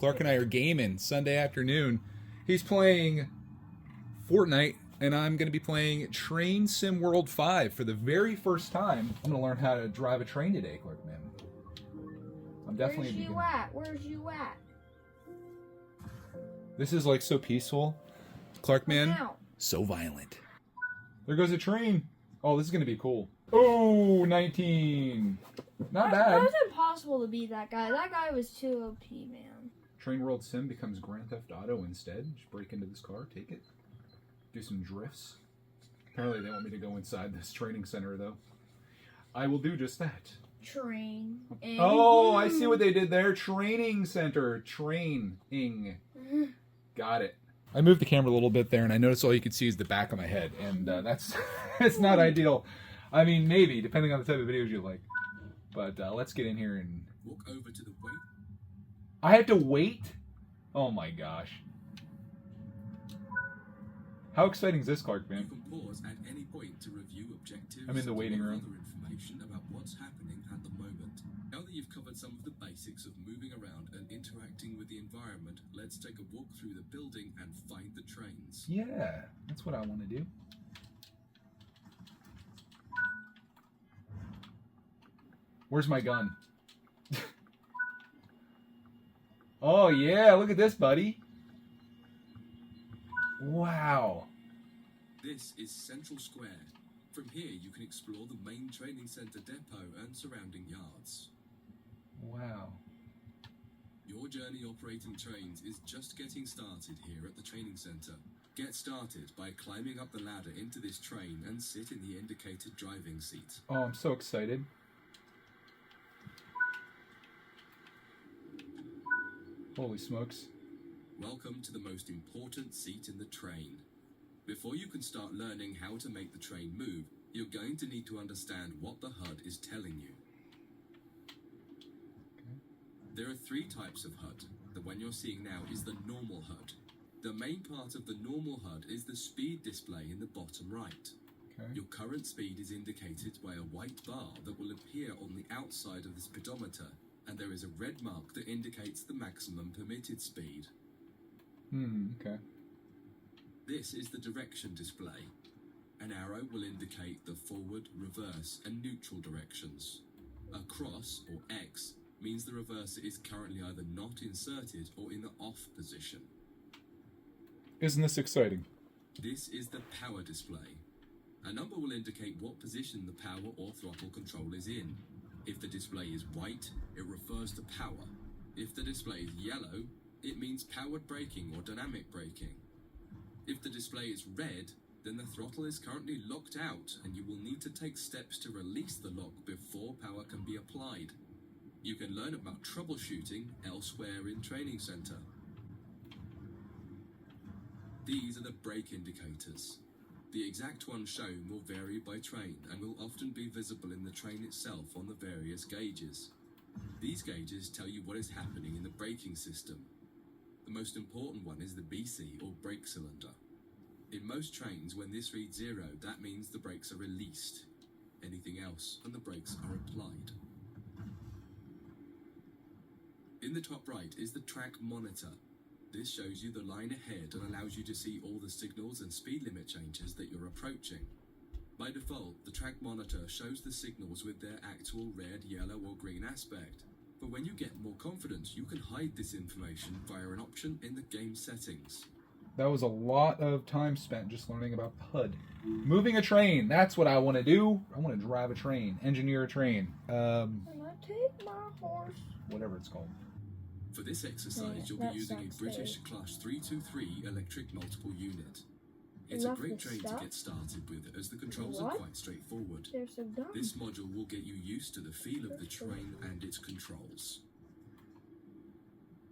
Clark and I are gaming Sunday afternoon. He's playing Fortnite, and I'm going to be playing Train Sim World 5 for the very first time. I'm going to learn how to drive a train today, Clark, man. I'm definitely Where's you at? Where's you at? This is like so peaceful. Clark, man, Come out. so violent. There goes a train. Oh, this is going to be cool. Oh, 19. Not That bad. was impossible to beat that guy. That guy was too OP, man. Train World Sim becomes Grand Theft Auto instead. Just break into this car, take it, do some drifts. Apparently they want me to go inside this training center, though. I will do just that. Train. Oh, I see what they did there. Training center. Training. Got it. I moved the camera a little bit there, and I noticed all you could see is the back of my head, and that's it's not ideal. I mean, maybe, depending on the type of videos you like. But let's get in here and... Walk over to the wait. I have to wait? Oh my gosh. How exciting is this, Clark, You man? can pause at any point to review objectives. I'm in the waiting or room. Other information about what's happening at the moment. Now that you've covered some of the basics of moving around and interacting with the environment, let's take a walk through the building and find the trains. Yeah, that's what I want to do. Where's my gun? Oh, yeah, look at this, buddy. Wow. This is Central Square. From here, you can explore the main training center depot and surrounding yards. Wow. Your journey operating trains is just getting started here at the training center. Get started by climbing up the ladder into this train and sit in the indicated driving seat. Oh, I'm so excited. Holy smokes. Welcome to the most important seat in the train. Before you can start learning how to make the train move, you're going to need to understand what the HUD is telling you. There are three types of HUD. The one you're seeing now is the normal HUD. The main part of the normal HUD is the speed display in the bottom right. Okay. Your current speed is indicated by a white bar that will appear on the outside of the speedometer, and there is a red mark that indicates the maximum permitted speed. Okay. This is the direction display. An arrow will indicate the forward, reverse, and neutral directions. A cross, or X, means the reverser is currently either not inserted or in the off position. Isn't this exciting? This is the power display. A number will indicate what position the power or throttle control is in. If the display is white, it refers to power. If the display is yellow, it means powered braking or dynamic braking. If the display is red, then the throttle is currently locked out and you will need to take steps to release the lock before power can be applied. You can learn about troubleshooting elsewhere in Training Center. These are the brake indicators. The exact one shown will vary by train and will often be visible in the train itself on the various gauges. These gauges tell you what is happening in the braking system. The most important one is the BC, or brake cylinder. In most trains, when this reads 0, that means the brakes are released. Anything else, and the brakes are applied. In the top right is the track monitor. This shows you the line ahead and allows you to see all the signals and speed limit changes that you're approaching. By default, the track monitor shows the signals with their actual red, yellow, or green aspect. But when you get more confidence, you can hide this information via an option in the game settings. That was a lot of time spent just learning about HUD. Moving a train, that's what I want to do. I want to drive a train, engineer a train. Can I take my horse? Whatever it's called. For this exercise, Yeah, you'll be that using a sounds British scary. Class 323 electric multiple unit. It's a Enough great with train to stuff? get started with, as the controls are What? quite straightforward. They're so dumb. This module will get you used to the feel of the train and its controls.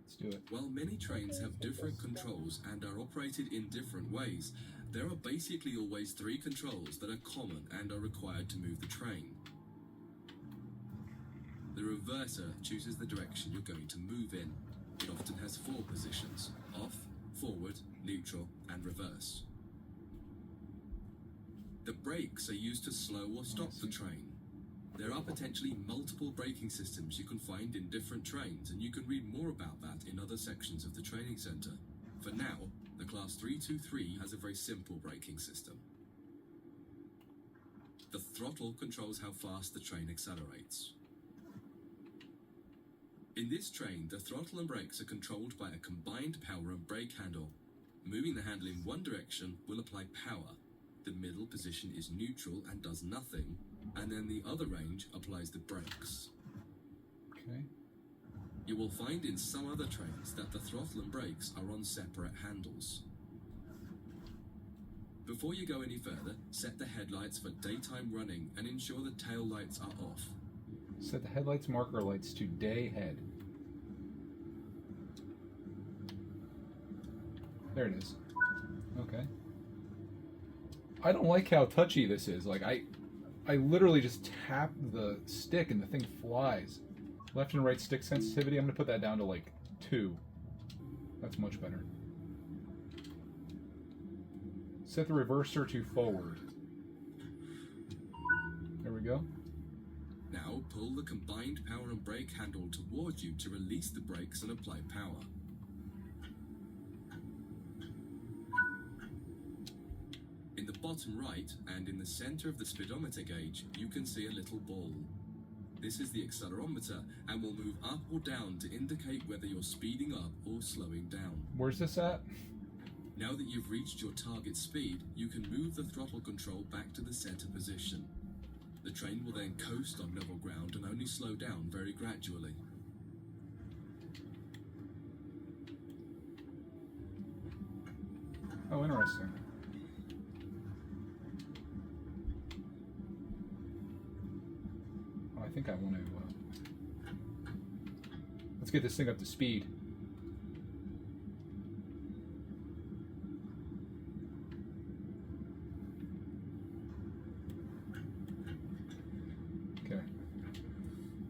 Let's do it. While many trains have different controls and are operated in different ways, there are basically always 3 controls that are common and are required to move the train. The reverser chooses the direction you're going to move in. It often has 4 positions: off, forward, neutral, and reverse. The brakes are used to slow or stop the train. There are potentially multiple braking systems you can find in different trains, and you can read more about that in other sections of the training center. For now, the Class 323 has a very simple braking system. The throttle controls how fast the train accelerates. In this train, the throttle and brakes are controlled by a combined power and brake handle. Moving the handle in one direction will apply power. The middle position is neutral and does nothing, and then the other range applies the brakes. Okay. You will find in some other trains that the throttle and brakes are on separate handles. Before you go any further, set the headlights for daytime running and ensure the tail lights are off. Set the headlights marker lights to day head. There it is. Okay. I don't like how touchy this is. Like, I literally just tap the stick and the thing flies. Left and right stick sensitivity, I'm going to put that down to like 2. That's much better. Set the reverser to forward. There we go. Now pull the combined power and brake handle towards you to release the brakes and apply power. In the bottom right and in the center of the speedometer gauge, you can see a little ball. This is the accelerometer and will move up or down to indicate whether you're speeding up or slowing down. Where's this at? Now that you've reached your target speed, you can move the throttle control back to the center position. The train will then coast on level ground and only slow down very gradually. Oh, interesting. Oh, I think I want to... let's get this thing up to speed. Okay.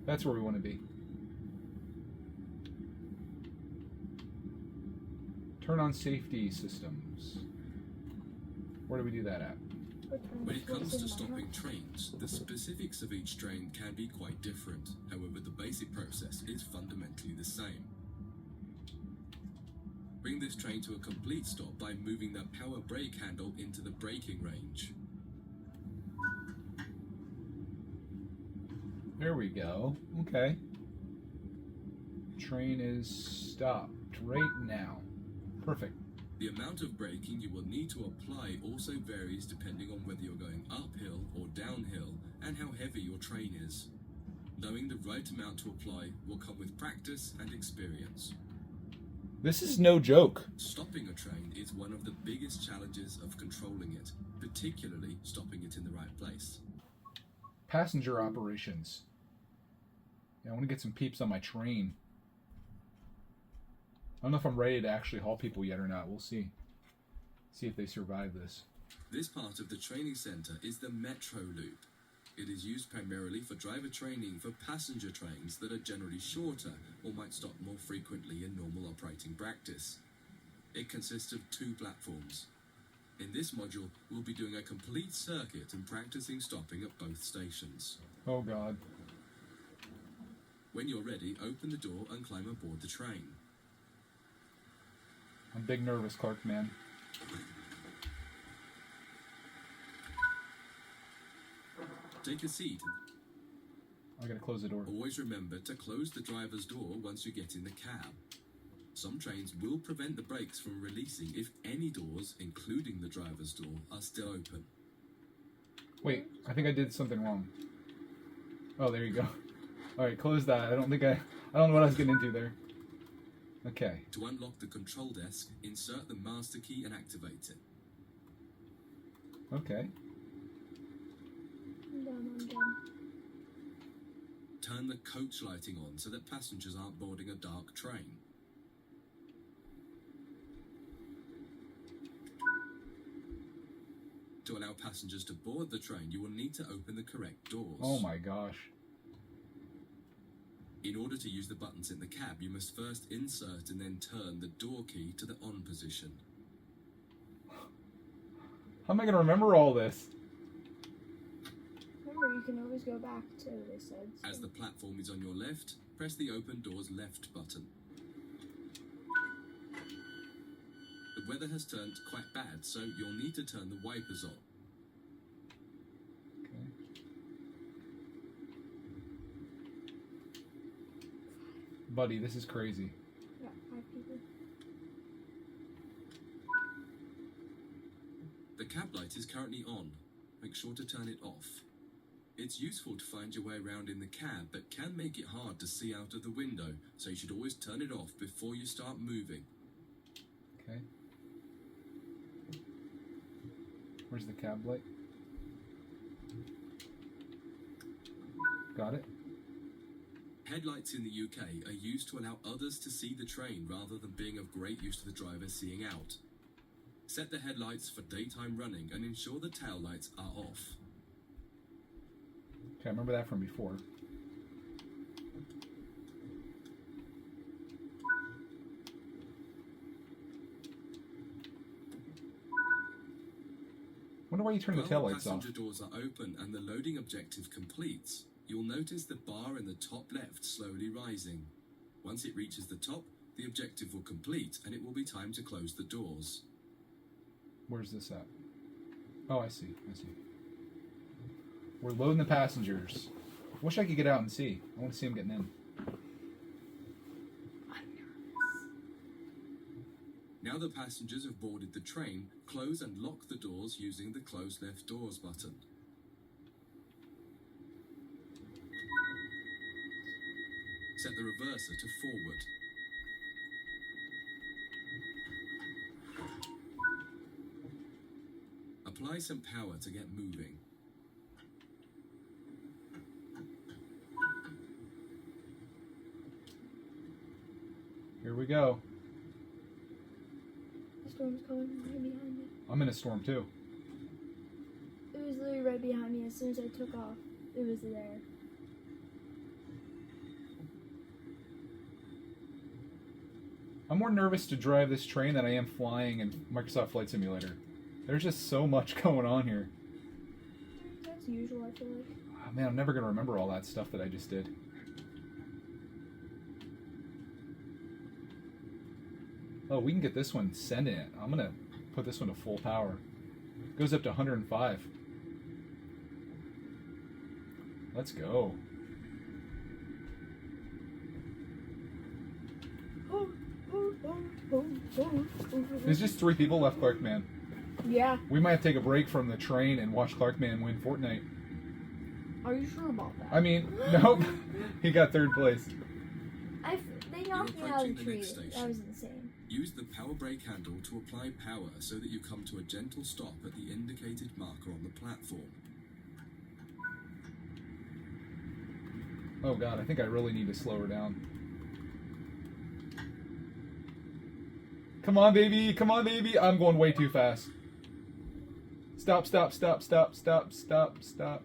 That's where we want to be. Turn on safety systems. Where do we do that at? When it comes to stopping trains, the specifics of each train can be quite different. However, the basic process is fundamentally the same. Bring this train to a complete stop by moving the power brake handle into the braking range. There we go. Okay. Train is stopped right now. Perfect. The amount of braking you will need to apply also varies depending on whether you're going uphill or downhill and how heavy your train is. Knowing the right amount to apply will come with practice and experience. This is no joke. Stopping a train is one of the biggest challenges of controlling it, particularly stopping it in the right place. Passenger operations. Yeah, I want to get some peeps on my train. I don't know if I'm ready to actually haul people yet or not. We'll see. See if they survive this. This part of the training center is the Metro Loop. It is used primarily for driver training for passenger trains that are generally shorter or might stop more frequently in normal operating practice. It consists of 2 platforms. In this module, we'll be doing a complete circuit and practicing stopping at both stations. Oh God. When you're ready, open the door and climb aboard the train. I'm big nervous, Clark, man. Take a seat. I gotta close the door. Always remember to close the driver's door once you get in the cab. Some trains will prevent the brakes from releasing if any doors, including the driver's door, are still open. Wait, I think I did something wrong. Oh, there you go. Alright, close that. I don't know what I was getting into there. Okay. To unlock the control desk, insert the master key and activate it. Okay. I'm done. Turn the coach lighting on so that passengers aren't boarding a dark train. To allow passengers to board the train, you will need to open the correct doors. Oh my gosh. In order to use the buttons in the cab, you must first insert and then turn the door key to the on position. How am I gonna remember all this? Remember, you can always go back to, they said. So. As the platform is on your left, press the open doors left button. The weather has turned quite bad, so you'll need to turn the wipers on. Okay. Buddy, this is crazy. Yeah, 5 people. The cab light is currently on. Make sure to turn it off. It's useful to find your way around in the cab, but can make it hard to see out of the window, so you should always turn it off before you start moving. Okay. Where's the cab light? Got it. Headlights in the UK are used to allow others to see the train rather than being of great use to the driver seeing out. Set the headlights for daytime running and ensure the tail lights are off. Okay, I remember that from before. Wonder why you turn the While taillights off. passenger doors are open and the loading objective completes, you'll notice the bar in the top left slowly rising. Once it reaches the top, the objective will complete and it will be time to close the doors. Where's this at? Oh, I see. I see. We're loading the passengers. Wish I could get out and see. I want to see them getting in. Now the passengers have boarded the train, close and lock the doors using the close left doors button. Set the reverser to forward. Apply some power to get moving. Here we go. The storm's coming right behind me. I'm in a storm too. It was literally right behind me. As soon as I took off, it was there. I'm more nervous to drive this train than I am flying in Microsoft Flight Simulator. There's just so much going on here. That's usual, I feel like. Oh, man, I'm never going to remember all that stuff that I just did. Oh, we can get this one sending it. I'm going to put this one to full power. It goes up to 105. Let's go. There's just 3 people left, Clark Man. Yeah. We might have to take a break from the train and watch Clark Man win Fortnite. Are you sure about that? I mean, nope. He got 3rd place. They knocked me out of the approaching the tree. next That station. was insane. Use the power brake handle to apply power so that you come to a gentle stop at the indicated marker on the platform. Oh god, I think I really need to slow her down. Come on, baby! Come on, baby! I'm going way too fast. Stop, stop, stop, stop, stop, stop, stop.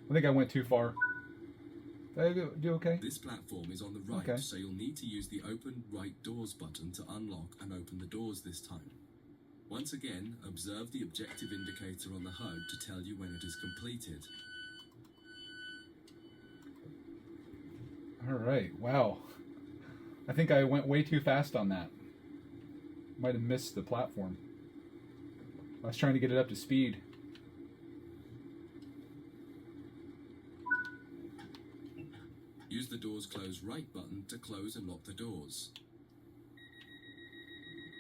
I think I went too far. Did I do okay? This platform is on the right, Okay. so you'll need to use the open right doors button to unlock and open the doors this time. Once again, observe the objective indicator on the HUD to tell you when it is completed. Alright, wow. I think I went way too fast on that. Might have missed the platform. I was trying to get it up to speed. Use the doors close right button to close and lock the doors.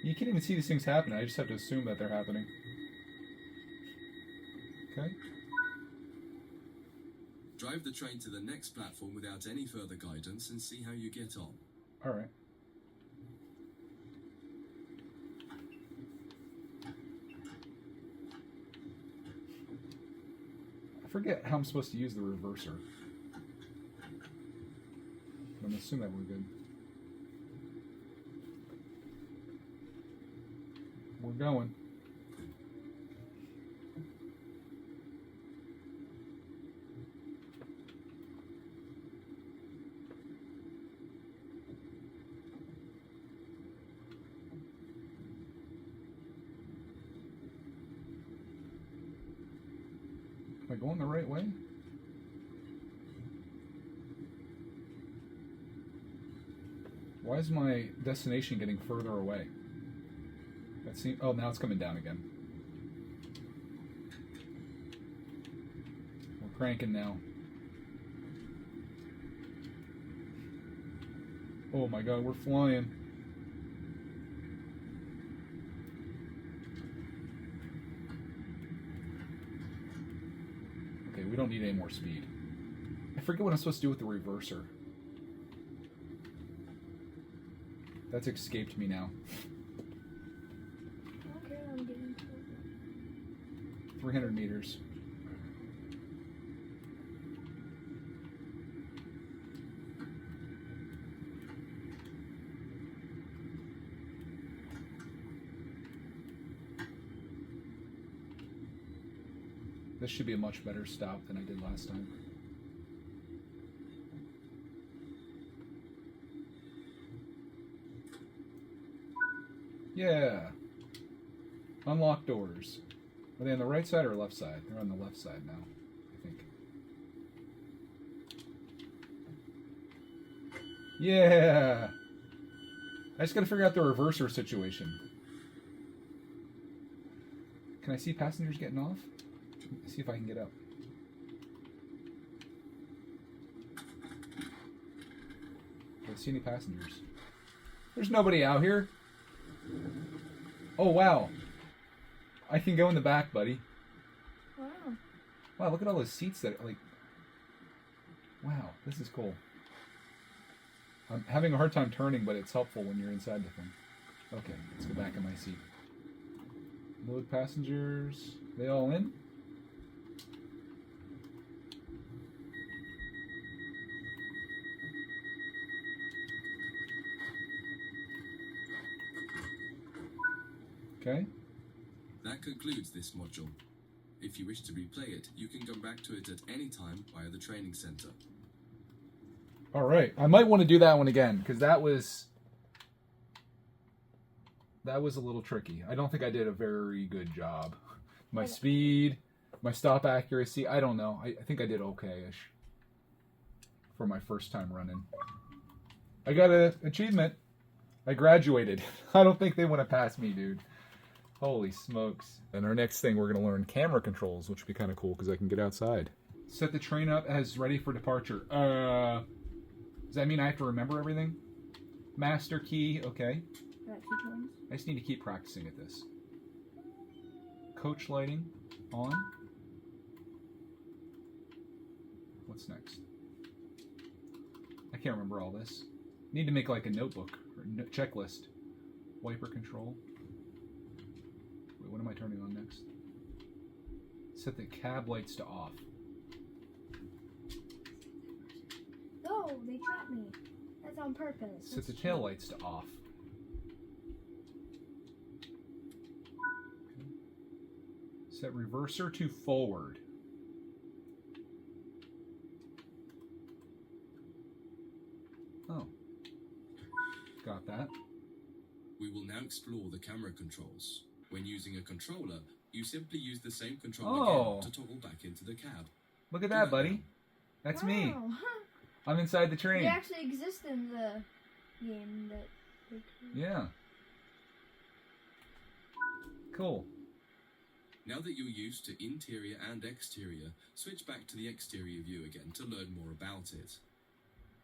You can't even see these things happen. I just have to assume that they're happening. Okay. Drive the train to the next platform without any further guidance and see how you get on. Alright. I forget how I'm supposed to use the reverser. I'm gonna assume that we're good. We're going. going the right way? Why is my destination getting further away? That seems. Oh, now it's coming down again. We're cranking now. Oh my god, we're flying. Okay, we don't need any more speed. I forget what I'm supposed to do with the reverser. That's escaped me now. Okay, I'm getting 300 meters. This should be a much better stop than I did last time. Yeah. Unlock doors. Are they on the right side or left side? They're on the left side now, I think. Yeah. I just gotta figure out the reverser situation. Can I see passengers getting off? Let's see if I can get up. Do I see any passengers? There's nobody out here. Oh, wow. I can go in the back, buddy. Wow. Wow, look at all those seats that are like... Wow, this is cool. I'm having a hard time turning, but it's helpful when you're inside the thing. Okay, let's go back in my seat. Load passengers. They all in? Okay. That concludes this module. If you wish to replay it, you can come back to it at any time via the training center. All right. I might want to do that one again because that was a little tricky. I don't think I did a very good job. My speed, my stop accuracy, I don't know. I think I did okay-ish for my first time running. I got an achievement. I graduated. I don't think they want to pass me, dude. Holy smokes. And our next thing, we're going to learn camera controls, which would be kind of cool because I can get outside. Set the train up as ready for departure. Does that mean I have to remember everything? Master key, okay. I just need to keep practicing at this. Coach lighting on. What's next? I can't remember all this. Need to make like a notebook or checklist. Wiper control. Wait, what am I turning on next? Set the cab lights to off. No, they trapped me. That's on purpose. Set the tail lights to off. Set reverser to forward. Oh. Got that. We will now explore the camera controls. When using a controller, you simply use the same control again to toggle back into the cab. Look at that, buddy. That's me. Wow. I'm inside the train. They actually exist in the game that they created. Yeah. Cool. Now that you're used to interior and exterior, switch back to the exterior view again to learn more about it.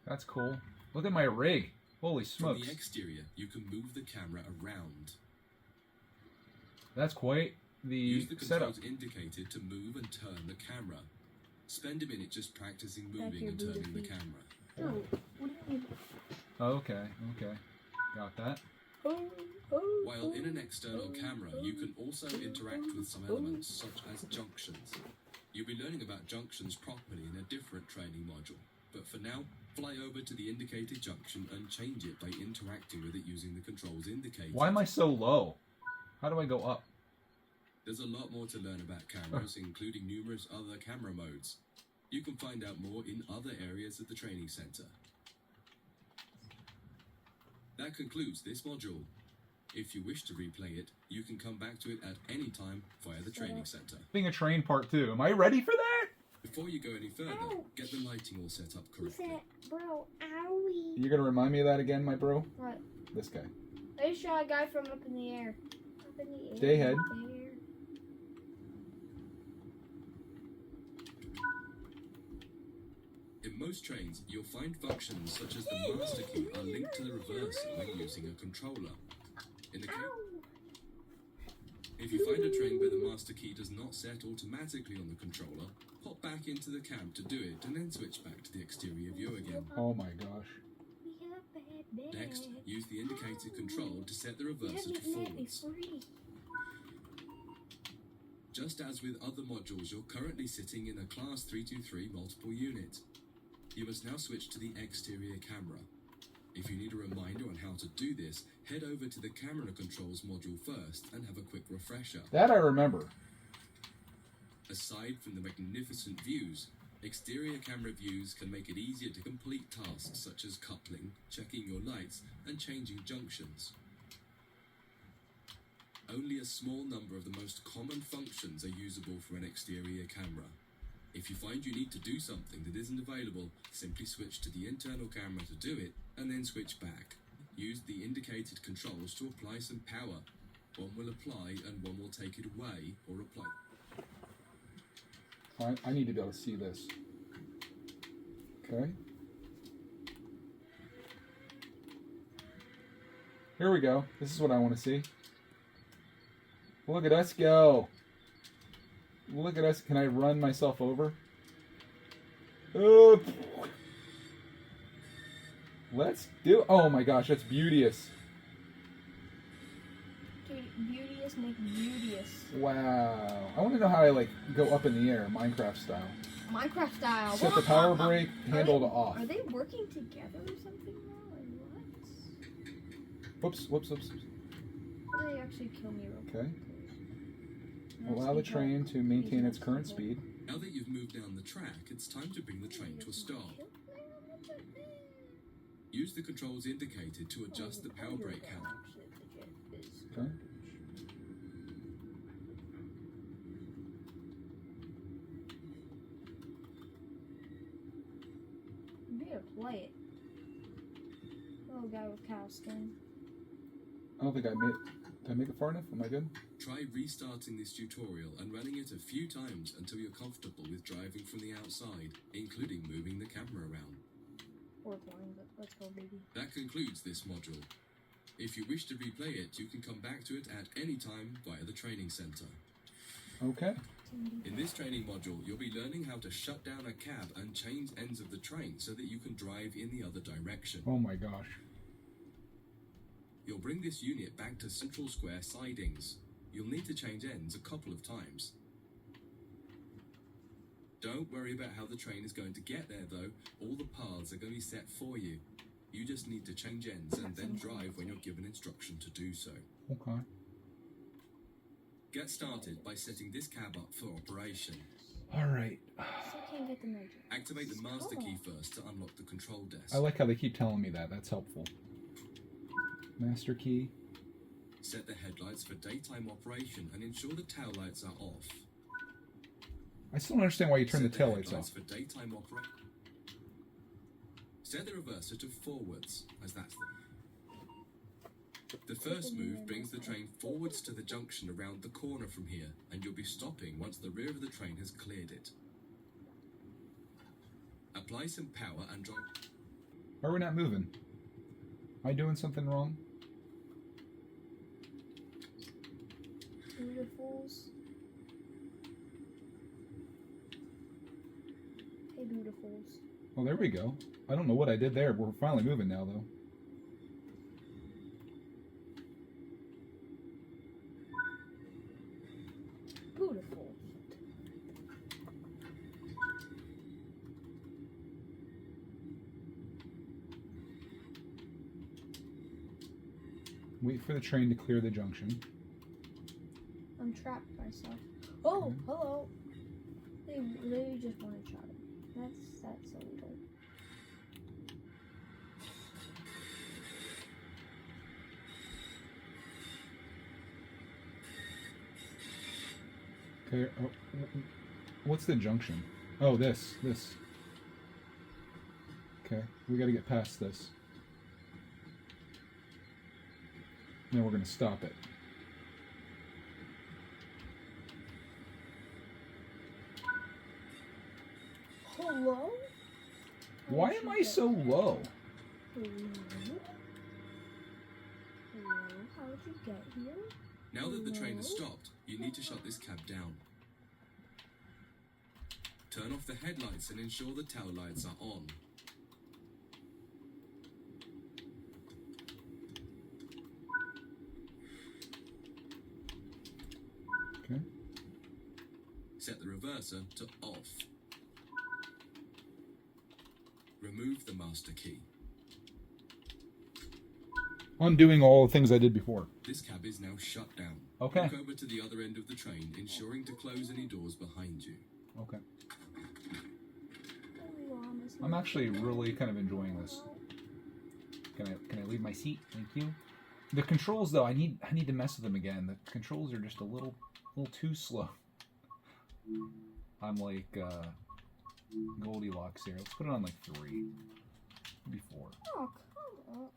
That's cool. Look at my rig. Holy From smokes. the exterior, you can move the camera around. That's quite the Use the setup. controls indicated to move and turn the camera. Spend a minute just practicing Back moving your and turning booty the feet. camera. Oh, what do you mean? Okay. Got that. While in an external camera, you can also interact with some elements such as junctions. You'll be learning about junctions properly in a different training module, but for now, fly over to the indicated junction and change it by interacting with it using the controls indicated. Why am I so low? How do I go up? There's a lot more to learn about cameras, including numerous other camera modes. You can find out more in other areas of the training center. That concludes this module. If you wish to replay it, you can come back to it at any time via the training center. Being a train part 2. Am I ready for that? Before you go any further, get the lighting all set up He correctly. said, bro, owie. You're gonna remind me of that again, my bro? What? This guy. I shot a guy from up in the air. Up in the air. Stay ahead. Air. In most trains, you'll find functions such as the master key are linked to the reverser when using a controller. In the If you find a train where the master key does not set automatically on the controller, pop back into the cab to do it and then switch back to the exterior view again. Oh my gosh. Next, use the indicator control to set the reverser to forwards. Just as with other modules, you're currently sitting in a Class 323 multiple unit. You must now switch to the exterior camera. If you need a reminder on how to do this, head over to the camera controls module first and have a quick refresher. That I remember. Aside from the magnificent views, exterior camera views can make it easier to complete tasks such as coupling, checking your lights, and changing junctions. Only a small number of the most common functions are usable for an exterior camera. If you find you need to do something that isn't available, simply switch to the internal camera to do it, and then switch back. Use the indicated controls to apply some power. One will apply and one will take it away or apply. I need to be able to see this. Okay. Here we go. This is what I want to see. Look at us go. Look at us. Can I run myself over? Oh. Let's do. Oh my gosh, that's beauteous. Dude, beauteous make beauteous. Wow. I want to know how I like go up in the air, Minecraft style. Minecraft style. Set the power brake, handle to off. Are they working together or something now? Or what? Whoops. They actually kill me real quick. Okay. Allow the train to maintain its current speed. Now that you've moved down the track, it's time to bring the train to a stop. Use the controls indicated to adjust the power brake handle. Okay. I'm here to play it. Little guy with cow skin. I don't think I made. Did I make it far enough? Am I good? Try restarting this tutorial and running it a few times until you're comfortable with driving from the outside, including moving the camera around. Or playing, but let's go, baby. That concludes this module. If you wish to replay it, you can come back to it at any time via the training center. Okay. In this training module, you'll be learning how to shut down a cab and change ends of the train so that you can drive in the other direction. Oh my gosh. You'll bring this unit back to central square sidings. You'll need to change ends a couple of times. Don't worry about how the train is going to get there though. All the paths are going to be set for you. You just need to change ends and then drive when you're given instruction to do so. Okay. Get started by setting this cab up for operation. All right. Still can't get the mojo. Activate the master key first to unlock the control desk. I like how they keep telling me that. That's helpful. Master key. Set the headlights for daytime operation and ensure the tail lights are off. I still don't understand why you turn the Set tail lights headlights off. for daytime operation. Set the reverser to forwards, as that's the first move brings the train forwards to the junction around the corner from here, and you'll be stopping once the rear of the train has cleared it. Apply some power and drive. Why are we not moving? Am I doing something wrong? Beautifuls. Hey, beautifuls. Oh, there we go. I don't know what I did there. We're finally moving now, though. Beautiful. Wait for the train to clear the junction. I'm trapped myself. Oh, hello. They literally just wanted shot it. That's illegal. Okay. Oh, what's the junction? Oh, this. Okay, we got to get past this. Then we're going to stop it. Hello? Why am I so low? Hello? Hello? How did you get here? Now that the train has Hello? stopped, you need to shut this cab down. Turn off the headlights and ensure the tail lights are on. Okay. Set the reverser to off. Remove the master key. Undoing all the things I did before. This cab is now shut down. Okay. Walk over to the other end of the train, ensuring to close any doors behind you. Okay. I'm actually really kind of enjoying this. Can I leave my seat? Thank you. The controls, though, I need to mess with them again. The controls are just a little too slow. I'm like Goldilocks here. Let's put it on like 3, maybe 4. Oh, come on.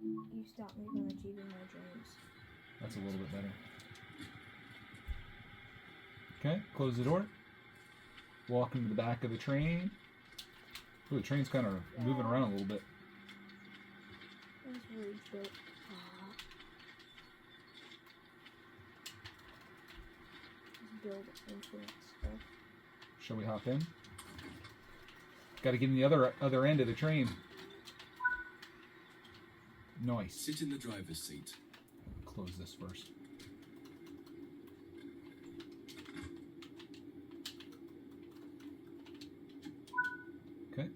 You stopped me from achieving my dreams. That's a little bit better. Okay, close the door. Walk into the back of the train. Ooh, the train's kind of moving around a little bit. That's really built. Just build infinite stuff. Shall we hop in? Got to get in the other end of the train. Nice. Sit in the driver's seat. Close this first. Okay.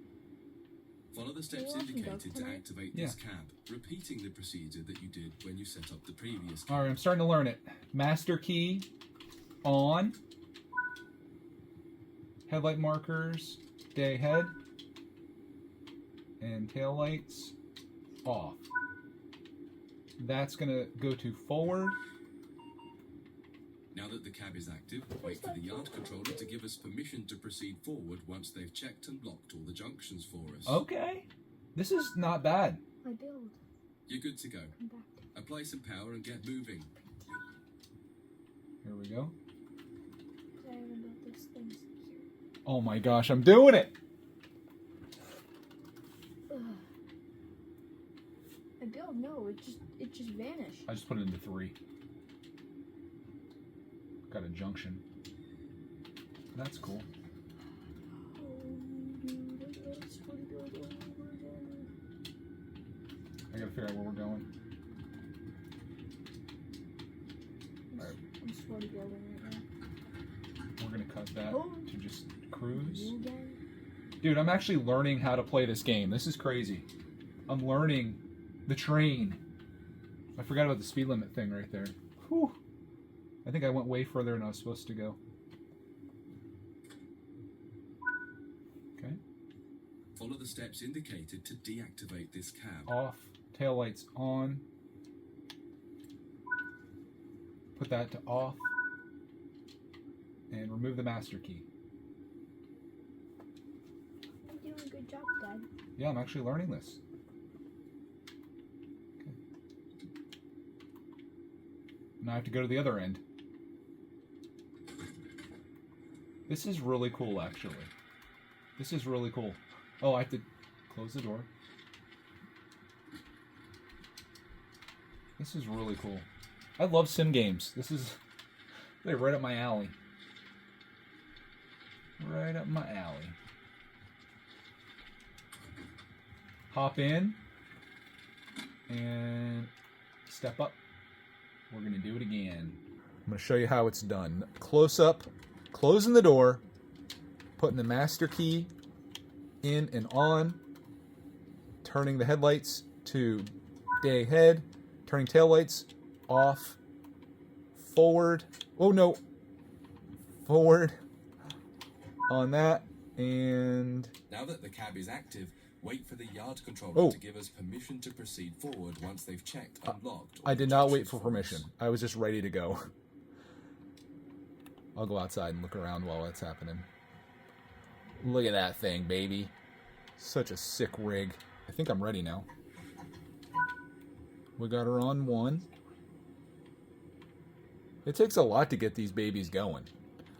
Follow the steps watching indicated Doug to tonight? activate this cab, repeating the procedure that you did when you set up the previous cab. All right, I'm starting to learn it. Master key on. Headlight markers, day ahead. And tail lights off. That's going to go to forward. Now that the cab is active, wait for the yard controller to give us permission to proceed forward once they've checked and locked all the junctions for us. Okay. This is not bad. I build. You're good to go. Come back. Apply some power and get moving. Here we go. I haven't built this thing here. Oh my gosh, I'm doing it. Ugh. I build. No, it just vanished. I just put it into 3. Got a junction. That's cool. I gotta figure out where we're going. I'm sweaty building right now. We're gonna cut that Oh. to just cruise. You again? Dude, I'm actually learning how to play this game. This is crazy. I'm learning the train. I forgot about the speed limit thing right there. Whew. I think I went way further than I was supposed to go. Okay. Follow the steps indicated to deactivate this cab. Off. Taillights on. Put that to off. And remove the master key. You're doing a good job, Dad. Yeah, I'm actually learning this. Okay. Now I have to go to the other end. This is really cool, actually. This is really cool. Oh, I have to close the door. This is really cool. I love sim games. This is they're right up my alley. Right up my alley. Hop in and step up. We're gonna do it again. I'm gonna show you how it's done. Close up, closing the door, putting the master key in and on, turning the headlights to day ahead, turning taillights off, forward. Oh no, forward on that, and Now that the cab is active, wait for the yard controller Oh. to give us permission to proceed forward once they've checked and locked. all I the did not wait junctions for us. permission. I was just ready to go. I'll go outside and look around while that's happening. Look at that thing, baby. Such a sick rig. I think I'm ready now. We got her on 1. It takes a lot to get these babies going.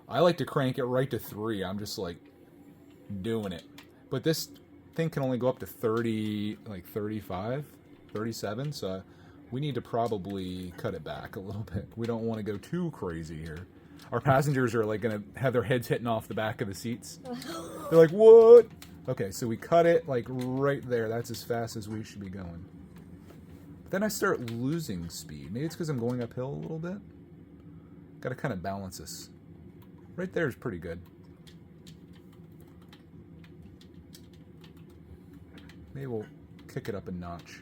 I like to crank it right to 3. I'm just like doing it. But this thing can only go up to 30, like 35, 37. So we need to probably cut it back a little bit. We don't want to go too crazy here. Our passengers are like going to have their heads hitting off the back of the seats. They're like, what? Okay, so we cut it like right there. That's as fast as we should be going. But then I start losing speed. Maybe it's because I'm going uphill a little bit. Got to kind of balance this. Right there is pretty good. Maybe we'll kick it up a notch.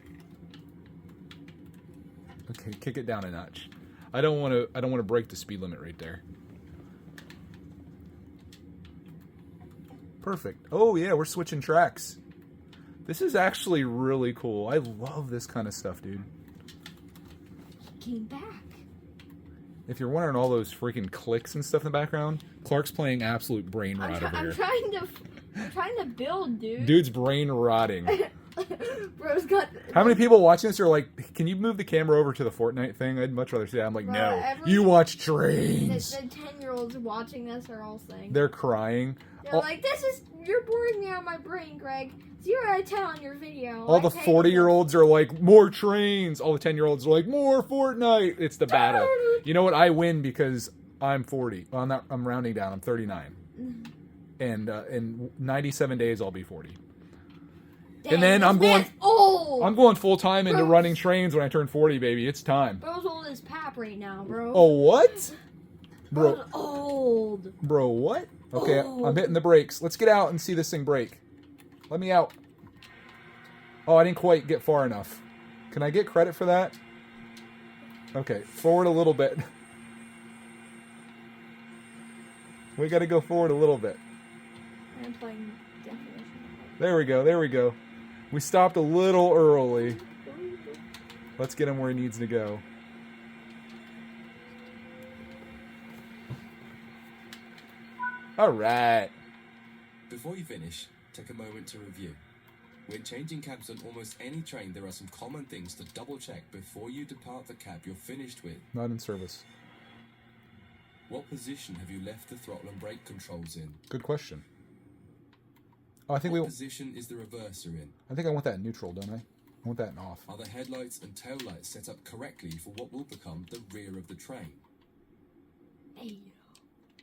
Okay, kick it down a notch. I don't want to break the speed limit right there. Perfect. Oh yeah, we're switching tracks. This is actually really cool. I love this kind of stuff, dude. He came back. If you're wondering all those freaking clicks and stuff in the background, Clark's playing absolute brain rot over I'm here. trying to build, dude. Dude's brain rotting. Bro's got. How many people watching this are like, can you move the camera over to the Fortnite thing? I'd much rather see that. I'm like, Bro, no. You watch The trains. 10-year-olds watching this are all saying. They're crying. They're all, like, you're boring me out of my brain, Greg. 0 out of 10 on your video. all the 40-year-olds are like, more trains. All the 10-year-olds are like, more Fortnite. It's the battle. You know what? I win because I'm 40. Well, I'm rounding down. I'm 39. And in 97 days, I'll be 40. Dang, and then I'm going full time into Bro. running trains when I turn 40, baby. It's time. Bro's old as pap right now, bro. Oh, what? Bro's old. Bro, what? Okay, Oh. I'm hitting the brakes. Let's get out and see this thing break. Let me out. Oh, I didn't quite get far enough. Can I get credit for that? Okay, forward a little bit. We got to go forward a little bit. I'm playing definition. There we go, there we go. We stopped a little early. Let's get him where he needs to go. All right. Before you finish, take a moment to review. When changing cabs on almost any train, there are some common things to double check before you depart the cab you're finished with. Not in service. What position have you left the throttle and brake controls in? Good question. Oh, I think What position is the reverser in? I think I want that in neutral, don't I? I want that in off. Are the headlights and taillights set up correctly for what will become the rear of the train? Hey,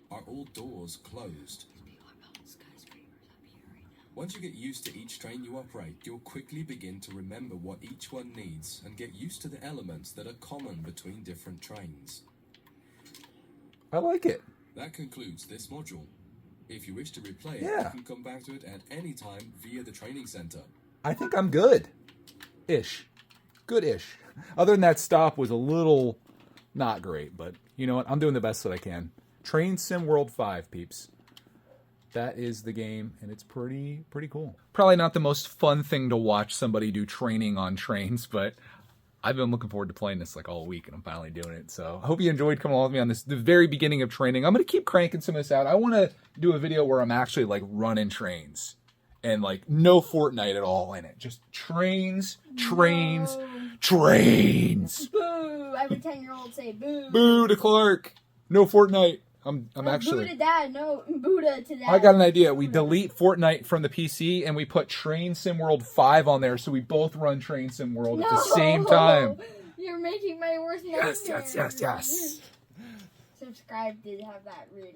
Are all doors closed? people are building skyscrapers up here right now. Once you get used to each train you operate, you'll quickly begin to remember what each one needs and get used to the elements that are common between different trains. I like it. That concludes this module. If you wish to replay it, Yeah. you can come back to it at any time via the training center. I think I'm good. Ish. Good-ish. Other than that stop was a little not great, but you know what? I'm doing the best that I can. Train Sim World 5, peeps. That is the game, and it's pretty cool. Probably not the most fun thing to watch somebody do training on trains, but I've been looking forward to playing this like all week, and I'm finally doing it. So I hope you enjoyed coming along with me on the very beginning of training. I'm going to keep cranking some of this out. I want to do a video where I'm actually like running trains and like no Fortnite at all in it. Just trains. Boo! Every 10-year-old say boo. Boo to Clark. No Fortnite. I'm Boo actually... to dad. No, boo to dad. I got an idea. We delete Fortnite from the PC and we put Train Sim World 5 on there so we both run Train Sim World at the same time. You're making my worst nightmare. Yes. Subscribe to have that ready.